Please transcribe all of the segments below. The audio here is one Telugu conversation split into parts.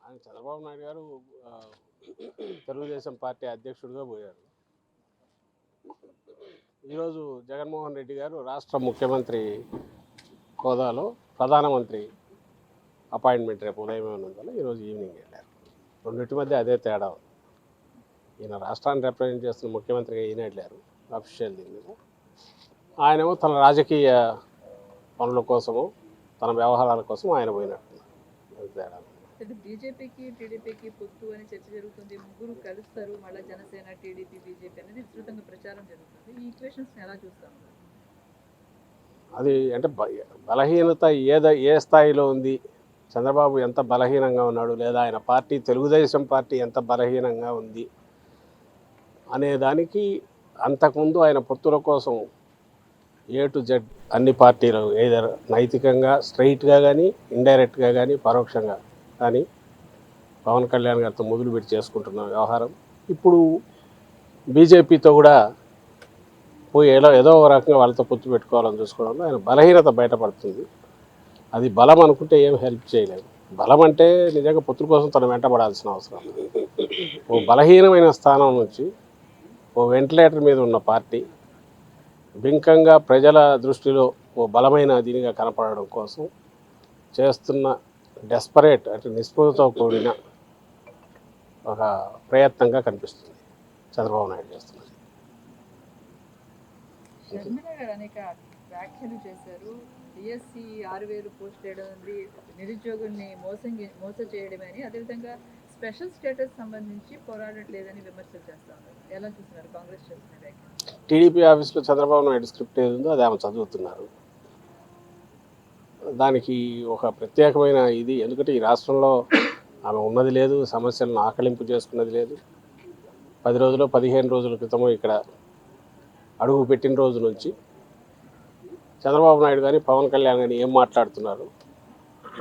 ఆయన చంద్రబాబు నాయుడు గారు తెలుగుదేశం పార్టీ అధ్యక్షుడిగా పోయారు. ఈరోజు జగన్మోహన్ రెడ్డి గారు రాష్ట్ర ముఖ్యమంత్రి హోదాలో ప్రధానమంత్రి అపాయింట్మెంట్ రేపు ఉదయమే ఉన్నందువల్ల ఈరోజు ఈవినింగ్ వెళ్ళారు. రెండింటి మధ్య అదే తేడా. ఈయన రాష్ట్రాన్ని రిప్రజెంట్ చేస్తున్న ముఖ్యమంత్రిగా ఈయన వెళ్ళారు అఫీషియల్ దీని మీద. ఆయనేమో తన రాజకీయ పనుల కోసము తన వ్యవహారాల కోసం ఆయన పోయినట్టున్నారు. తేడా. బీజేపీకి టీడీపీకి పొత్తు అని చర్చ జరుగుతుంది. ముగ్గురు కలుస్తారు, మళ్ళీ జనసేన టీడీపీ బీజేపీ అనేది విస్తృతంగా ప్రచారం జరుగుతుంది. ఈ ఈక్వేషన్స్ ఎలా చూస్తాం? అది అంటే బలహీనత ఏ స్థాయిలో ఉంది, చంద్రబాబు ఎంత బలహీనంగా ఉన్నాడు, లేదా ఆయన పార్టీ తెలుగుదేశం పార్టీ ఎంత బలహీనంగా ఉంది అనే దానికి అంతకుముందు ఆయన పొత్తుల కోసం A to Z అన్ని పార్టీలు ఏదర్ నైతికంగా స్ట్రైట్గా కానీ ఇండైరెక్ట్గా కానీ పరోక్షంగా కానీ పవన్ కళ్యాణ్ గారితో మొదలుపెట్టి చేసుకుంటున్న వ్యవహారం ఇప్పుడు బీజేపీతో కూడా పోయి ఏదో ఒక రకంగా వాళ్ళతో పొత్తు పెట్టుకోవాలని చూసుకోవడంలో ఆయన బలహీనత బయటపడుతుంది. అది బలం అనుకుంటే ఏం హెల్ప్ చేయలేదు. బలం అంటే నిజంగా పొత్తుల కోసం తను వెంటబడాల్సిన అవసరం. ఓ బలహీనమైన స్థానం నుంచి ఓ వెంటిలేటర్ మీద ఉన్న పార్టీ బింకంగా ప్రజల దృష్టిలో ఓ బలమైన దీనిగా కనపడడం కోసం చేస్తున్న డెస్పరేట్ అంటే నిస్పృహతో కూడిన ఒక ప్రయత్నంగా కనిపిస్తుంది చంద్రబాబు నాయుడు చేస్తున్నది. అనేక వ్యాఖ్యలు చేశారు. డిఎస్సి 6,000 పోస్ట్ చేయడం, నిరుద్యోగుల్ని మోసం చేయడమని, అదేవిధంగా స్పెషల్ స్టేటస్ సంబంధించి పోరాడట్లేదని విమర్శలు చేస్తా ఉన్నారు. ఎలా చూస్తున్నారు కాంగ్రెస్ చేసిన వ్యాఖ్యలు? టీడీపీ ఆఫీస్లో చంద్రబాబు నాయుడు స్క్రిప్ట్ ఏది ఉందో అది ఆమె చదువుతున్నారు. దానికి ఒక ప్రత్యేకమైన ఇది, ఎందుకంటే ఈ రాష్ట్రంలో ఆమె ఉన్నది లేదు, సమస్యలను ఆకలింపు చేసుకున్నది లేదు. 10 రోజులు 15 రోజుల క్రితమో ఇక్కడ అడుగు పెట్టిన రోజు నుంచి చంద్రబాబు నాయుడు కానీ పవన్ కళ్యాణ్ కానీ ఏం మాట్లాడుతున్నారు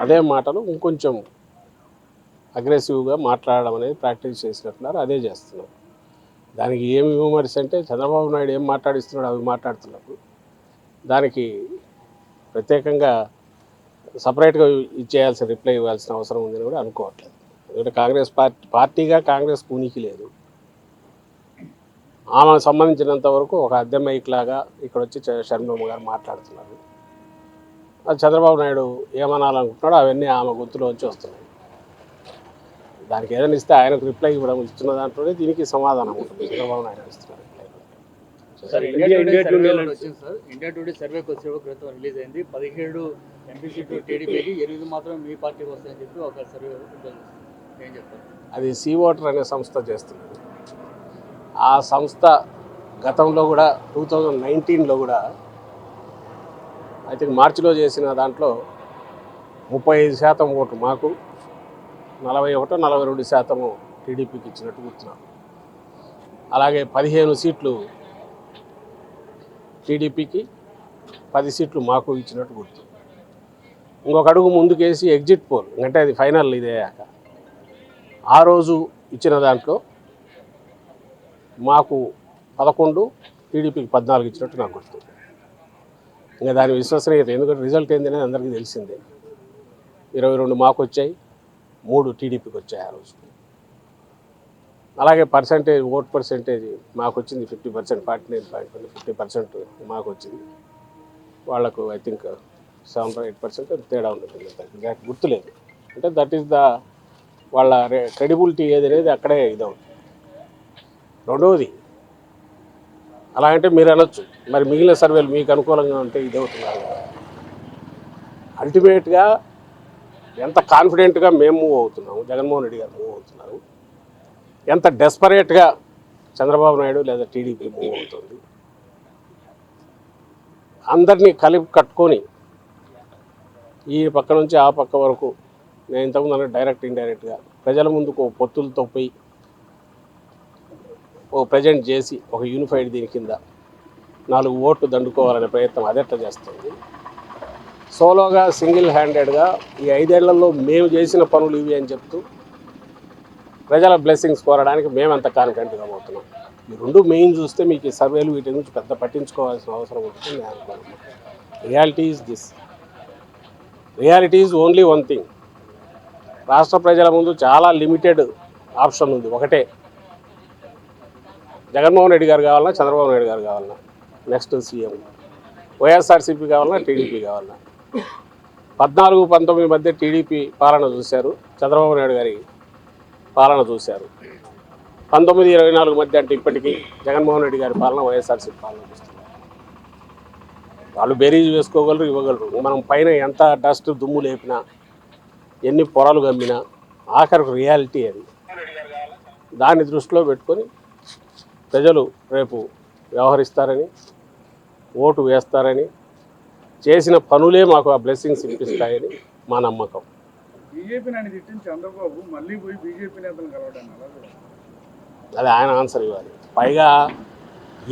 అదే మాటలు ఇంకొంచెం అగ్రెసివ్గా మాట్లాడడం అనేది ప్రాక్టీస్ చేసినట్టున్నారు. అదే చేస్తున్నారు. దానికి ఏమి విమర్శ అంటే చంద్రబాబు నాయుడు ఏం మాట్లాడిస్తున్నాడు అవి మాట్లాడుతున్నప్పుడు దానికి ప్రత్యేకంగా సపరేట్గా ఇచ్చేయాల్సిన రిప్లై ఇవ్వాల్సిన అవసరం ఉందని కూడా అనుకోవట్లేదు. ఎందుకంటే కాంగ్రెస్ పార్టీగా కాంగ్రెస్ ఉనికి లేదు. ఆమెకు సంబంధించినంత వరకు ఒక అద్దె మైక్ లాగా ఇక్కడ వచ్చి షర్మిలమ్మ గారు మాట్లాడుతున్నారు. అది చంద్రబాబు నాయుడు ఏమనాలనుకుంటున్నాడో అవన్నీ ఆమె గొంతులోంచి వస్తున్నాయి. దానికి ఏదైనా ఇస్తే ఆయనకు రిప్లై ఇవ్వడం ఇస్తున్న దాంట్లోనే దీనికి సమాధానం ఉంటుంది. చంద్రబాబు నాయుడు ఇస్తున్నారు ఇండియా టుడే సర్వే క్రితం రిలీజ్ అయింది. 17 ఎంపీ సీట్లు టీడీపీకి, 8 మాత్రం మీ పార్టీకి వస్తాయని చెప్పి ఒక సర్వే ఏం చెప్తారు? అది సీ ఓటర్ అనే సంస్థ చేస్తున్నది. ఆ సంస్థ గతంలో కూడా 2019లో కూడా ఐ థింక్ మార్చిలో చేసిన దాంట్లో 35% ఓటు మాకు, 41-42% టీడీపీకి ఇచ్చినట్టు గుర్తున్నాను. అలాగే 15 సీట్లు టీడీపీకి, 10 సీట్లు మాకు ఇచ్చినట్టు గుర్తు. ఇంకొక అడుగు ముందుకేసి ఎగ్జిట్ పోల్ అంటే అది ఫైనల్ ఇదేయాక ఆ రోజు ఇచ్చిన దాంట్లో మాకు 11, టీడీపీకి 14 ఇచ్చినట్టు నాకు గుర్తు. ఇంకా దాని విశ్వసనీయత, ఎందుకంటే రిజల్ట్ ఏంటనేది అందరికీ తెలిసిందే. 22 మాకు వచ్చాయి, 3 టీడీపీకి వచ్చాయి ఆ రోజు. అలాగే ఓట్ పర్సెంటేజ్ మాకు వచ్చింది 50%, 49.50% మాకు వచ్చింది. వాళ్లకు ఐ థింక్ 7-8% తేడా ఉంటుంది. దానికి గుర్తులేదు. అంటే దట్ ఈస్ వాళ్ళ క్రెడిబిలిటీ ఏది అనేది అక్కడే ఇదవుతుంది. రెండవది, అలా అంటే మీరు అనొచ్చు మరి మిగిలిన సర్వేలు మీకు అనుకూలంగా ఉంటే ఇదవుతున్నారు. అల్టిమేట్గా ఎంత కాన్ఫిడెంట్గా మేము మూవ్ అవుతున్నాము, జగన్మోహన్ రెడ్డి గారు మూవ్ అవుతున్నారు, ఎంత డెస్పరేట్గా చంద్రబాబు నాయుడు లేదా టీడీపీ మూవ్ అవుతుంది, అందరినీ కలిపి కట్టుకొని ఈ పక్క నుంచి ఆ పక్క వరకు నేను ఇంతకుముందు అన్న డైరెక్ట్ ఇండైరెక్ట్గా ప్రజల ముందుకు పొత్తులతో పోయి ఓ ప్రజెంట్ చేసి ఒక యూనిఫైడ్ దీని కింద 4 ఓట్లు దండుకోవాలనే ప్రయత్నం అదెట్లా చేస్తుంది. సోలోగా సింగిల్ హ్యాండెడ్గా ఈ 5 ఏళ్లలో మేము చేసిన పనులు ఇవి అని చెప్తూ ప్రజల బ్లెస్సింగ్స్ కోరడానికి మేమంత కాన్ఫిడెంట్గా పోతున్నాం. ఈ 2 మెయిన్ చూస్తే మీకు ఈ సర్వేలు వీటి నుంచి పెద్ద పట్టించుకోవాల్సిన అవసరం ఉంటుంది నేను అనుకుంటున్నాను. Reality is only one thing. రాష్ట్ర ప్రజల ముందు చాలా లిమిటెడ్ ఆప్షన్ ఉంది. ఒకటే, జగన్మోహన్ రెడ్డి గారు కావాలన్నా, చంద్రబాబు నాయుడు గారు కావాలన్నా నెక్స్ట్ సీఎం, వైఎస్ఆర్సీపీ కావాలన్నా, టీడీపీ కావాలన్నా. 14-19 మధ్య టీడీపీ పాలన చూశారు, చంద్రబాబు నాయుడు గారి పాలన చూశారు. 19-24 మధ్య అంటే ఇప్పటికీ జగన్మోహన్ రెడ్డి గారి పాలన, వైఎస్ఆర్సీపీ పాలన చూస్తున్నారు. వాళ్ళు బేరీజ్ వేసుకోగలరు, ఇవ్వగలరు. మనం పైన ఎంత డస్ట్ దుమ్ము లేపినా, ఎన్ని పొరలు గమ్మినా ఆఖరికి రియాలిటీ అది. దాన్ని దృష్టిలో పెట్టుకొని ప్రజలు రేపు వ్యవహరిస్తారని, ఓటు వేస్తారని, చేసిన పనులే మాకు ఆ బ్లెస్సింగ్స్ ఇప్పిస్తాయని మా నమ్మకం. బీజేపీ నాని తిట్టిన చంద్రబాబు మళ్ళీ పోయి బీజేపీ నేతలను కలవడం అది ఆయన ఆన్సర్ ఇవ్వాలి. పైగా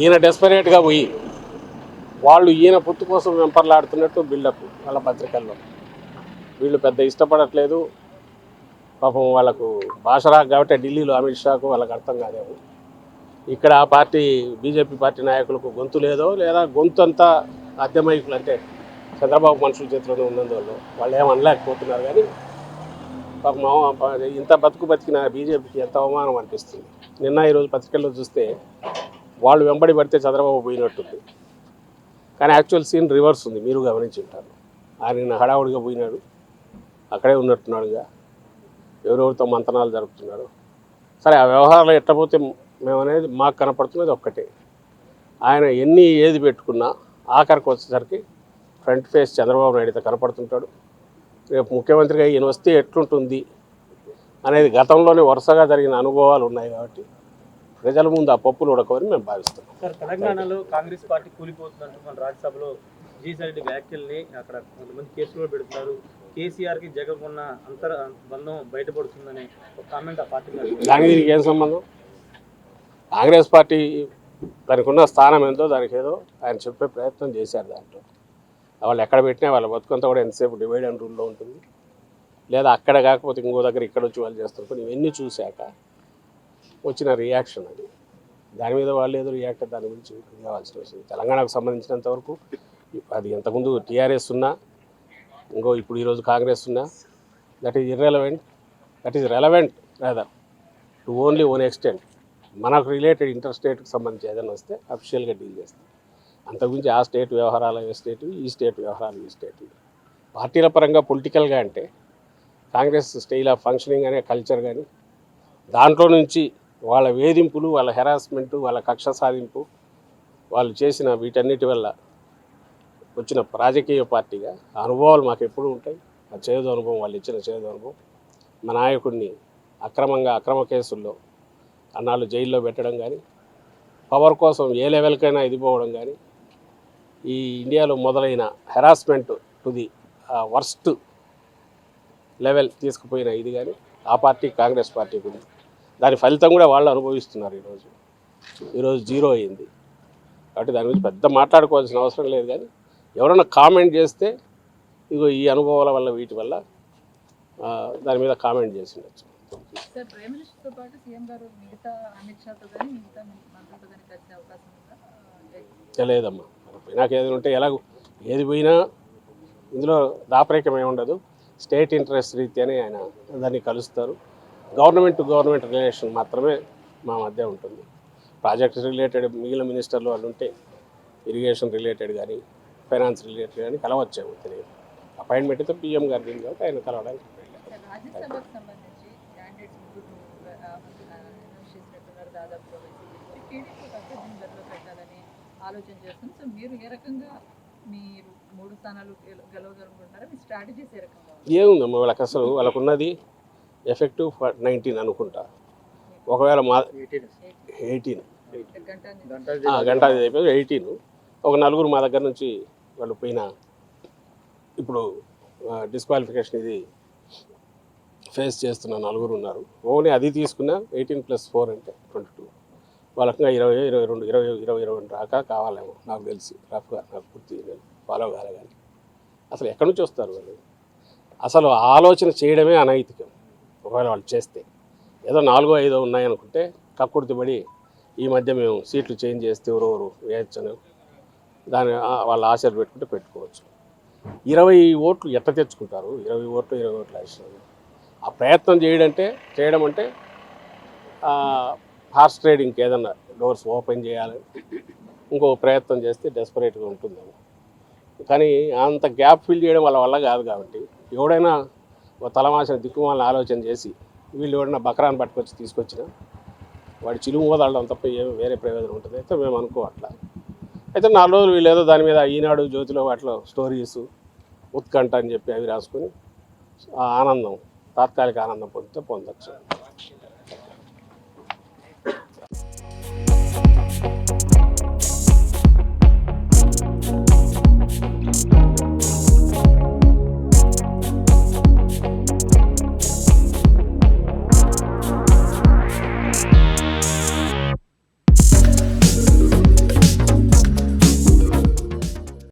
ఈయన డెస్పరేట్గా పోయి వాళ్ళు ఈయన పొత్తు కోసం వెంపర్లాడుతున్నట్టు బిల్డప్ వాళ్ళ పత్రికల్లో. వీళ్ళు పెద్ద ఇష్టపడట్లేదు పాపం, వాళ్ళకు భాష రాక కాబట్టి ఢిల్లీలో అమిత్ షాకు వాళ్ళకి అర్థం కాదేమో. ఇక్కడ ఆ పార్టీ బీజేపీ పార్టీ నాయకులకు గొంతు లేదో, లేదా గొంతు అంతా అద్దెమైకులు అంటే చంద్రబాబు మనుషుల చేతిలోనే ఉన్నందువల్ల వాళ్ళు ఏమనలేకపోతున్నారు. కానీ పాపం ఇంత బతికిన బీజేపీకి ఎంత అవమానం అనిపిస్తుంది. నిన్న ఈరోజు పత్రికల్లో చూస్తే వాళ్ళు వెంబడి పడితే చంద్రబాబు పోయినట్టుంది, కానీ యాక్చువల్ సీన్ రివర్స్ ఉంది. మీరు గమనించి ఉంటారు. ఆయన హడావుడిగా పోయినాడు, అక్కడే ఉన్నట్టున్నాడుగా, ఎవరెవరితో మంతనాలు జరుపుతున్నాడు. సరే, ఆ వ్యవహారాలు ఎట్టపోతే మేమనేది మాకు కనపడుతున్నది ఒక్కటే, ఆయన ఏది పెట్టుకున్నా ఆఖరికి వచ్చేసరికి ఫ్రంట్ ఫేస్ చంద్రబాబు నాయుడుతో కనపడుతుంటాడు. రేపు ముఖ్యమంత్రిగా ఈయన వస్తే ఎట్లుంటుంది అనేది గతంలోనే వరుసగా జరిగిన అనుభవాలు ఉన్నాయి కాబట్టి ప్రజల ముందు ఆ పప్పులు ఉడకవని మేము భావిస్తాం. సార్, తెలంగాణలో కాంగ్రెస్ పార్టీ కూలిపోతుందంటూ మన రాజ్యసభలో జీసీ వ్యాఖ్యల్ని అక్కడ కొంతమంది కేసులో పెడుతున్నారు. కేసీఆర్కి జగన్ ఉన్న బంధం బయటపడుతుందనే ఒక కామెంట్ ఆ పార్టీ. దానికి దీనికి ఏం సంబంధం? కాంగ్రెస్ పార్టీ దానికి ఉన్న స్థానం ఏందో దానికి ఏదో ఆయన చెప్పే ప్రయత్నం చేశారు. దాంట్లో వాళ్ళు ఎక్కడ పెట్టినా వాళ్ళ బతుకంతా కూడా ఎంతసేపు డివైడ్ అండ్ రూల్లో ఉంటుంది, లేదా అక్కడ కాకపోతే ఇంకో దగ్గర ఇక్కడ వచ్చి వాళ్ళు చేస్తారు. ఇవన్నీ చూశాక వచ్చిన రియాక్షన్ అది. దాని మీద వాళ్ళు ఏదో రియాక్ట్ దాని గురించి కావాల్సిన విషయం. తెలంగాణకు సంబంధించినంతవరకు అది ఇంతకుముందు టీఆర్ఎస్ ఉన్నా, ఇప్పుడు ఈరోజు కాంగ్రెస్ ఉన్నా, that is irrelevant. That is relevant rather to only own extent. మనకు రిలేటెడ్ ఇంటర్ స్టేట్కి సంబంధించి ఏదైనా వస్తే అఫిషియల్గా డీల్ చేస్తాం. అంతకుమించి ఆ స్టేట్ వ్యవహారాలు ఏ స్టేట్, ఈ స్టేట్ వ్యవహారాలు ఈ స్టేట్. పార్టీల పరంగా పొలిటికల్గా అంటే కాంగ్రెస్ స్టైల్ ఆఫ్ ఫంక్షనింగ్ అనే కల్చర్ కానీ, దాంట్లో నుంచి వాళ్ళ వేధింపులు, వాళ్ళ హెరాస్మెంటు, వాళ్ళ కక్ష సాధింపు, వాళ్ళు చేసిన వీటన్నిటి వల్ల వచ్చిన రాజకీయ పార్టీగా అనుభవాలు మాకు ఎప్పుడూ ఉంటాయి. ఆ చేదు అనుభవం, వాళ్ళు ఇచ్చిన చేదు అనుభవం. మా నాయకుడిని అక్రమ కేసుల్లో అన్నాళ్ళు జైల్లో పెట్టడం కానీ, పవర్ కోసం ఏ లెవెల్కైనా ఎదిపోవడం కానీ, ఈ ఇండియాలో మొదలైన harassment to the worst level తీసుకుపోయిన ఇది కానీ ఆ పార్టీ కాంగ్రెస్ పార్టీ గురించి. దాని ఫలితం కూడా వాళ్ళు అనుభవిస్తున్నారు. ఈరోజు జీరో అయింది కాబట్టి దాని గురించి పెద్ద మాట్లాడుకోవాల్సిన అవసరం లేదు. కానీ ఎవరైనా కామెంట్ చేస్తే ఈ అనుభవాల వల్ల వీటి వల్ల దాని మీద కామెంట్ చేసి ఉండొచ్చు. సార్, ప్రైమ్ మినిస్టర్తో పాటు సీఎం గారు మిగతా అమిత్ షాతో కానీ మిగతా మంత్రులతో కానీ కలిసే అవకాశం ఉందా? లేదమ్మా, నాకు ఏదైనా ఉంటే ఎలాగో ఏది పోయినా ఇందులో దాపరికమే ఉండదు. స్టేట్ ఇంట్రెస్ట్ రీత్యానే ఆయన దాన్ని కలుస్తారు. గవర్నమెంట్ టు గవర్నమెంట్ రిలేషన్ మాత్రమే మా మధ్య ఉంటుంది. ప్రాజెక్ట్ రిలేటెడ్ మిగిలిన మినిస్టర్లు వాళ్ళు ఉంటే ఇరిగేషన్ రిలేటెడ్ కానీ, ఫైనాన్స్ రిలేటెడ్ కానీ కలవచ్చేమో తెలియదు. అపాయింట్మెంట్తో పిఎం గారు దీని కాబట్టి ఆయన కలవడానికి రాజ్యసభకు సంబంధించి క్యాండిడేట్స్ చేసినట్టున్నారు. దాదాపు టీడీపీ అభ్యర్థిని పెట్టాలని ఆలోచన చేస్తుంది. సో మీరు ఏ రకంగా మీరు 3 స్థానాలు గెలవగలుగుంటారా? మీ స్ట్రాటజీస్ ఏ రకంగా? ఏముందమ్మా, వాళ్ళకి అసలు వాళ్ళకున్నది ఎఫెక్టివ్ 19 అనుకుంటా. ఒకవేళ మా 18 గంటాది అయిపోయి 18, ఒక 4 మా దగ్గర నుంచి వాళ్ళు పోయిన ఇప్పుడు డిస్క్వాలిఫికేషన్ ఇది ఫేస్ చేస్తున్న 4 ఉన్నారు. ఓన్లీ అది తీసుకున్న 18+4 అంటే 22. వాళ్ళకంగా 20, 22, 20 దాకా కావాలేమో నాకు తెలిసి. రఫ్గా నాకు పూర్తి ఫాలో కాలే. కానీ అసలు ఎక్కడి నుంచి వస్తారు వాళ్ళు? అసలు ఆలోచన చేయడమే అనైతికం. ఒకవేళ వాళ్ళు చేస్తే ఏదో 4, 5 ఉన్నాయనుకుంటే కక్కుర్తిపడి ఈ మధ్య మేము సీట్లు చేంజ్ చేస్తే ఎవరెవరు వేయచ్చని దాని వాళ్ళ ఆశలు పెట్టుకుంటే పెట్టుకోవచ్చు. 20 ఓట్లు ఎట్ట తెచ్చుకుంటారు? 20 ఓట్లు 20 ఓట్లు వేసినారు. ఆ ప్రయత్నం చేయడం అంటే హార్స్ ట్రేడింగ్కి ఏదన్నా డోర్స్ ఓపెన్ చేయాలి, ఇంకో ప్రయత్నం చేస్తే డెస్పరేట్గా ఉంటుందేమో. కానీ అంత గ్యాప్ ఫిల్ చేయడం వల్ల కాదు. కాబట్టి ఎవడైనా తలమాసిన దిక్కుమాలని ఆలోచన చేసి వీళ్ళు ఎవడైనా బకరాన్ని పట్టుకొచ్చి తీసుకొచ్చిన వాడి చిలుము వదలడం తప్ప ఏమి వేరే ప్రయోజనం ఉంటుంది అయితే మేము అనుకోవట్లా. అయితే 4 రోజులు వీళ్ళు ఏదో దాని మీద ఈనాడు జ్యోతిలో వాటిలో స్టోరీస్ ఉత్కంఠ అని చెప్పి అవి రాసుకొని ఆ ఆనందం తాత్కాలిక ఆనందం పొందొచ్చు.